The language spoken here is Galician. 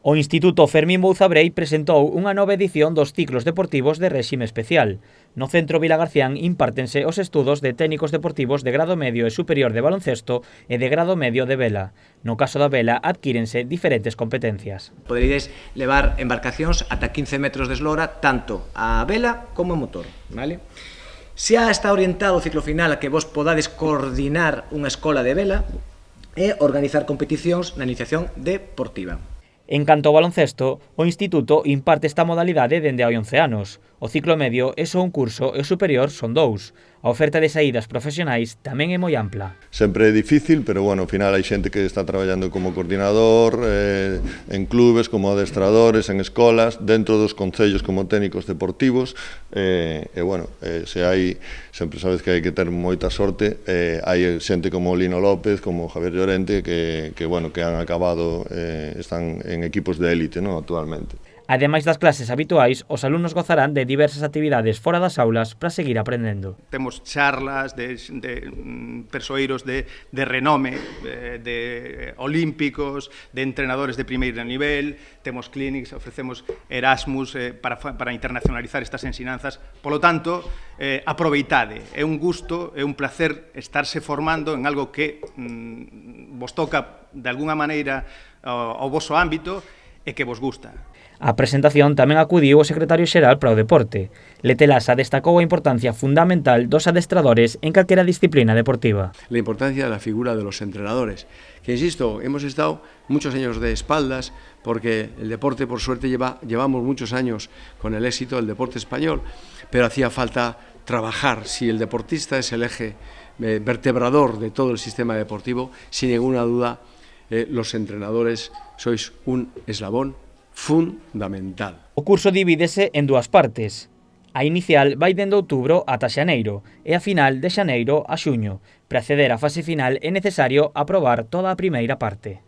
O Instituto Fermín Bouzabrei presentou unha nova edición dos ciclos deportivos de réxime especial. No Centro Vilagarcián impártense os estudos de técnicos deportivos de grado medio e superior de baloncesto e de grado medio de vela. No caso da vela adquírense diferentes competencias. Poderíades levar embarcacións ata 15 metros de eslora, tanto a vela como a motor, vale? Xa está orientado o ciclo final a que vos podades coordinar unha escola de vela e organizar competicións na iniciación deportiva. En canto ao baloncesto, o Instituto imparte esta modalidade dende hai 11 anos. O ciclo medio é só un curso e o superior son 2. A oferta de saídas profesionais tamén é moi ampla. Sempre é difícil, pero bueno, ao final hai xente que está traballando como coordinador, en clubes, como adestradores, en escolas, dentro dos concellos como técnicos deportivos, e bueno, se hai, sempre sabes que hai que ter moita sorte, hai xente como Lino López, como Javier Llorente, que bueno, que han acabado, están en equipos de élite, ¿no?, actualmente. Ademais das clases habituais, os alumnos gozarán de diversas actividades fora das aulas para seguir aprendendo. Temos charlas de persoeiros de renome, de olímpicos, de entrenadores de primeiro nivel, temos clinics, ofrecemos Erasmus para internacionalizar estas ensinanzas. Polo tanto, aproveitade, é un gusto, é un placer estarse formando en algo que vos toca de alguna maneira ao voso ámbito e que vos gusta. A presentación tamén acudiu o secretario xeral para o deporte. Lete Lasa destacou a importancia fundamental dos adestradores en calquera disciplina deportiva. La importancia de la figura de los entrenadores, que insisto, hemos estado muchos años de espaldas porque el deporte, por suerte, llevamos muchos años con el éxito del deporte español, pero hacía falta trabajar. Si el deportista es el eje vertebrador de todo el sistema deportivo, sin ninguna duda, los entrenadores sois un eslabón fundamental. O curso divídese en dúas partes. A inicial vai dende outubro ata xaneiro e a final de xaneiro a xuño. Para acceder á fase final é necesario aprobar toda a primeira parte.